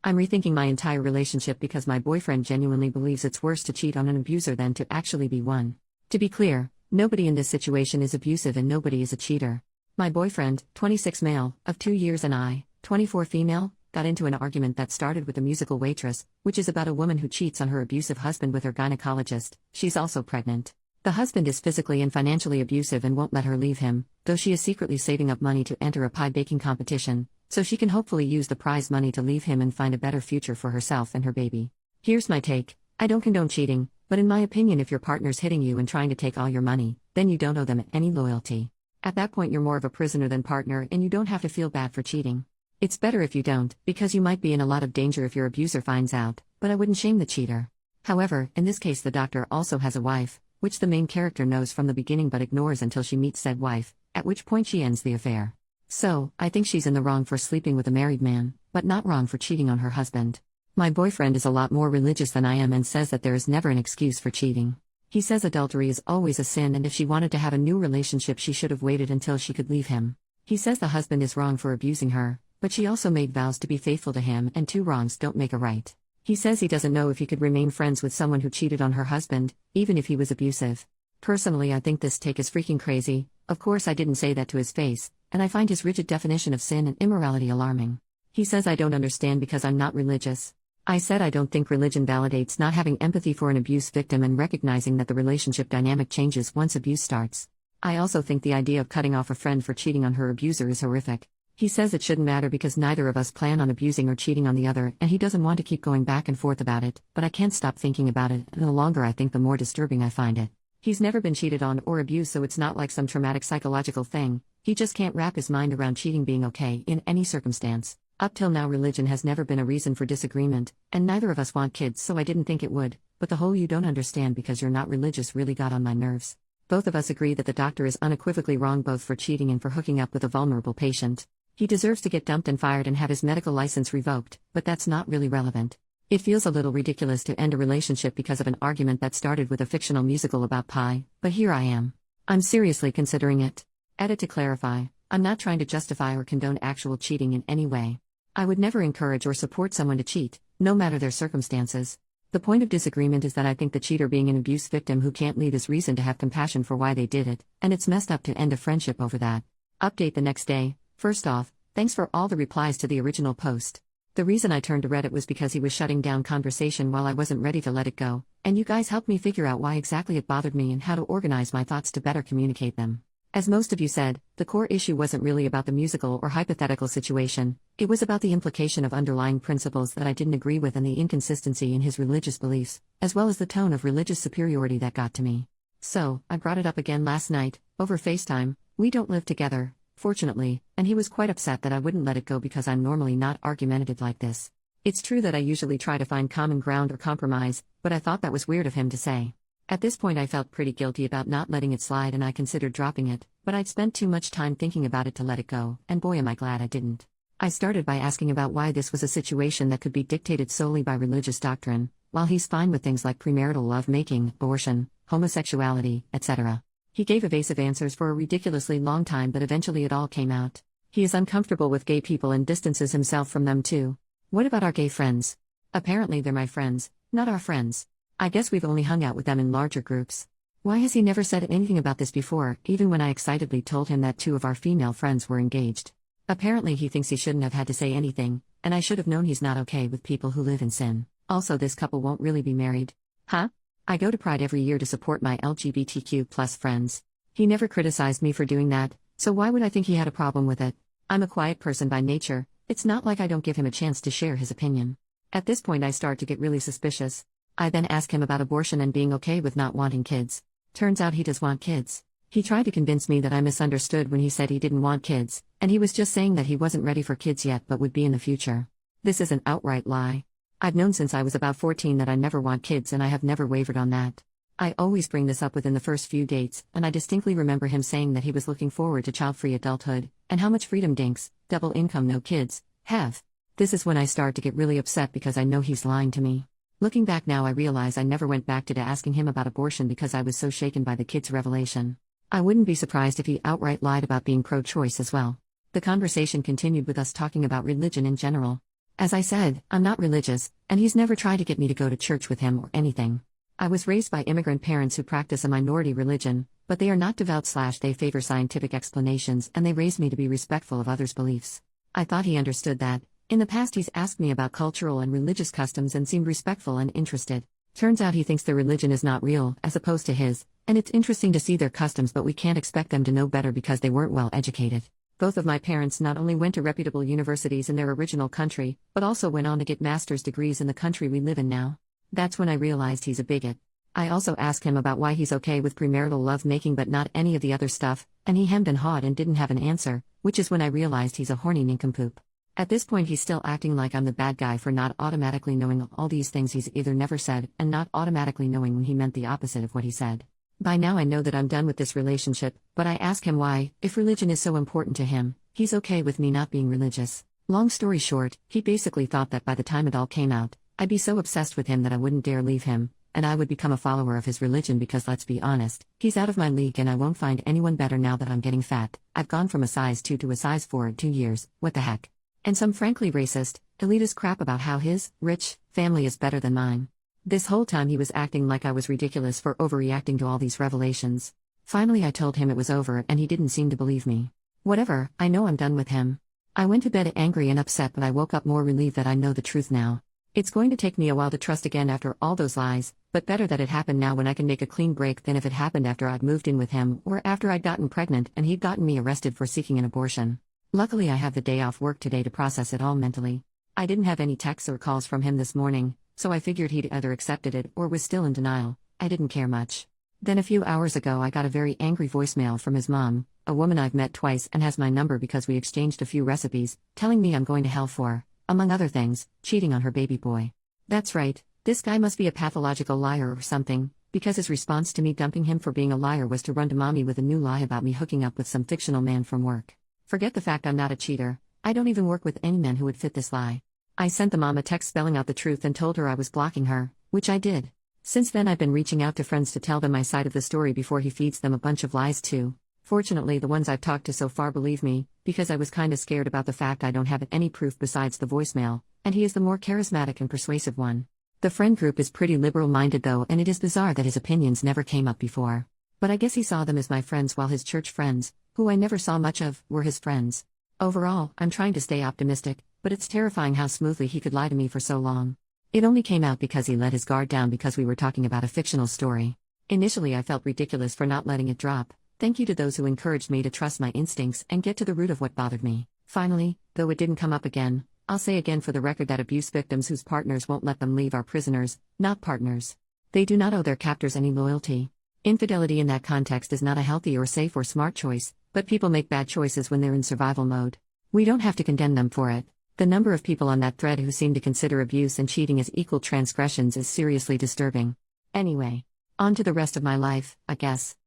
I'm rethinking my entire relationship because my boyfriend genuinely believes it's worse to cheat on an abuser than to actually be one. To be clear, nobody in this situation is abusive and nobody is a cheater. My boyfriend, 26 male, of 2 years, and I, 24 female, got into an argument that started with a musical waitress, which is about a woman who cheats on her abusive husband with her gynecologist. She's also pregnant. The husband is physically and financially abusive and won't let her leave him, though she is secretly saving up money to enter a pie baking competition, so she can hopefully use the prize money to leave him and find a better future for herself and her baby. Here's my take. I don't condone cheating, but in my opinion, if your partner's hitting you and trying to take all your money, then you don't owe them any loyalty. At that point, you're more of a prisoner than partner, and you don't have to feel bad for cheating. It's better if you don't, because you might be in a lot of danger if your abuser finds out, but I wouldn't shame the cheater. However, in this case, the doctor also has a wife, which the main character knows from the beginning but ignores until she meets said wife, at which point she ends the affair. So, I think she's in the wrong for sleeping with a married man, but not wrong for cheating on her husband. My boyfriend is a lot more religious than I am and says that there is never an excuse for cheating. He says adultery is always a sin, and if she wanted to have a new relationship, she should have waited until she could leave him. He says the husband is wrong for abusing her, but she also made vows to be faithful to him, and two wrongs don't make a right. He says he doesn't know if he could remain friends with someone who cheated on her husband, even if he was abusive. Personally, I think this take is freaking crazy. Of course, I didn't say that to his face, and I find his rigid definition of sin and immorality alarming. He says I don't understand because I'm not religious. I said I don't think religion validates not having empathy for an abuse victim and recognizing that the relationship dynamic changes once abuse starts. I also think the idea of cutting off a friend for cheating on her abuser is horrific. He says it shouldn't matter because neither of us plan on abusing or cheating on the other, and he doesn't want to keep going back and forth about it, but I can't stop thinking about it, and the longer I think, the more disturbing I find it. He's never been cheated on or abused, so it's not like some traumatic psychological thing. He just can't wrap his mind around cheating being okay in any circumstance. Up till now, religion has never been a reason for disagreement, and neither of us want kids, so I didn't think it would, but the whole "you don't understand because you're not religious" really got on my nerves. Both of us agree that the doctor is unequivocally wrong both for cheating and for hooking up with a vulnerable patient. He deserves to get dumped and fired and have his medical license revoked, but that's not really relevant. It feels a little ridiculous to end a relationship because of an argument that started with a fictional musical about pie, but here I am. I'm seriously considering it. Edit to clarify, I'm not trying to justify or condone actual cheating in any way. I would never encourage or support someone to cheat, no matter their circumstances. The point of disagreement is that I think the cheater being an abuse victim who can't leave is reason to have compassion for why they did it, and it's messed up to end a friendship over that. Update the next day. First off, thanks for all the replies to the original post. The reason I turned to Reddit was because he was shutting down conversation while I wasn't ready to let it go, and you guys helped me figure out why exactly it bothered me and how to organize my thoughts to better communicate them. As most of you said, the core issue wasn't really about the musical or hypothetical situation, it was about the implication of underlying principles that I didn't agree with and the inconsistency in his religious beliefs, as well as the tone of religious superiority that got to me. So, I brought it up again last night, over FaceTime. We don't live together, fortunately, and he was quite upset that I wouldn't let it go because I'm normally not argumentative like this. It's true that I usually try to find common ground or compromise, but I thought that was weird of him to say. At this point I felt pretty guilty about not letting it slide and I considered dropping it, but I'd spent too much time thinking about it to let it go, and boy am I glad I didn't. I started by asking about why this was a situation that could be dictated solely by religious doctrine, while he's fine with things like premarital love-making, abortion, homosexuality, etc. He gave evasive answers for a ridiculously long time, but eventually it all came out. He is uncomfortable with gay people and distances himself from them too. What about our gay friends? Apparently they're my friends, not our friends. I guess we've only hung out with them in larger groups. Why has he never said anything about this before, even when I excitedly told him that 2 of our female friends were engaged? Apparently he thinks he shouldn't have had to say anything, and I should have known he's not okay with people who live in sin. Also, this couple won't really be married. Huh? I go to Pride every year to support my LGBTQ+ friends. He never criticized me for doing that, so why would I think he had a problem with it? I'm a quiet person by nature, it's not like I don't give him a chance to share his opinion. At this point I start to get really suspicious. I then ask him about abortion and being okay with not wanting kids. Turns out he does want kids. He tried to convince me that I misunderstood when he said he didn't want kids, and he was just saying that he wasn't ready for kids yet but would be in the future. This is an outright lie. I've known since I was about 14 that I never want kids, and I have never wavered on that. I always bring this up within the first few dates, and I distinctly remember him saying that he was looking forward to child-free adulthood, and how much freedom dinks, double income no kids, have. This is when I start to get really upset because I know he's lying to me. Looking back now, I realize I never went back to asking him about abortion because I was so shaken by the kid's revelation. I wouldn't be surprised if he outright lied about being pro-choice as well. The conversation continued with us talking about religion in general. As I said, I'm not religious, and he's never tried to get me to go to church with him or anything. I was raised by immigrant parents who practice a minority religion, but they are not devout/they favor scientific explanations, and they raised me to be respectful of others' beliefs. I thought he understood that. In the past he's asked me about cultural and religious customs and seemed respectful and interested. Turns out he thinks their religion is not real, as opposed to his, and it's interesting to see their customs, but we can't expect them to know better because they weren't well educated. Both of my parents not only went to reputable universities in their original country, but also went on to get master's degrees in the country we live in now. That's when I realized he's a bigot. I also asked him about why he's okay with premarital lovemaking but not any of the other stuff, and he hemmed and hawed and didn't have an answer, which is when I realized he's a horny nincompoop. At this point he's still acting like I'm the bad guy for not automatically knowing all these things he's either never said and not automatically knowing when he meant the opposite of what he said. By now I know that I'm done with this relationship, but I ask him why, if religion is so important to him, he's okay with me not being religious. Long story short, he basically thought that by the time it all came out, I'd be so obsessed with him that I wouldn't dare leave him, and I would become a follower of his religion because let's be honest, he's out of my league and I won't find anyone better now that I'm getting fat. I've gone from a size 2 to a size 4 in 2 years, what the heck? And some frankly racist, elitist crap about how his, rich, family is better than mine. This whole time he was acting like I was ridiculous for overreacting to all these revelations. Finally I told him it was over and he didn't seem to believe me. Whatever, I know I'm done with him. I went to bed angry and upset, but I woke up more relieved that I know the truth now. It's going to take me a while to trust again after all those lies, but better that it happened now when I can make a clean break than if it happened after I'd moved in with him or after I'd gotten pregnant and he'd gotten me arrested for seeking an abortion. Luckily I have the day off work today to process it all mentally. I didn't have any texts or calls from him this morning, so I figured he'd either accepted it or was still in denial. I didn't care much. Then a few hours ago I got a very angry voicemail from his mom, a woman I've met twice and has my number because we exchanged a few recipes, telling me I'm going to hell for, among other things, cheating on her baby boy. That's right, this guy must be a pathological liar or something, because his response to me dumping him for being a liar was to run to mommy with a new lie about me hooking up with some fictional man from work. Forget the fact I'm not a cheater, I don't even work with any men who would fit this lie. I sent the mom a text spelling out the truth and told her I was blocking her, which I did. Since then I've been reaching out to friends to tell them my side of the story before he feeds them a bunch of lies too. Fortunately the ones I've talked to so far believe me, because I was kinda scared about the fact I don't have any proof besides the voicemail, and he is the more charismatic and persuasive one. The friend group is pretty liberal-minded though, and it is bizarre that his opinions never came up before. But I guess he saw them as my friends while his church friends, who I never saw much of, were his friends. Overall, I'm trying to stay optimistic, but it's terrifying how smoothly he could lie to me for so long. It only came out because he let his guard down because we were talking about a fictional story. Initially I felt ridiculous for not letting it drop. Thank you to those who encouraged me to trust my instincts and get to the root of what bothered me. Finally, though it didn't come up again, I'll say again for the record that abuse victims whose partners won't let them leave are prisoners, not partners. They do not owe their captors any loyalty. Infidelity in that context is not a healthy or safe or smart choice, but people make bad choices when they're in survival mode. We don't have to condemn them for it. The number of people on that thread who seem to consider abuse and cheating as equal transgressions is seriously disturbing. Anyway, on to the rest of my life, I guess.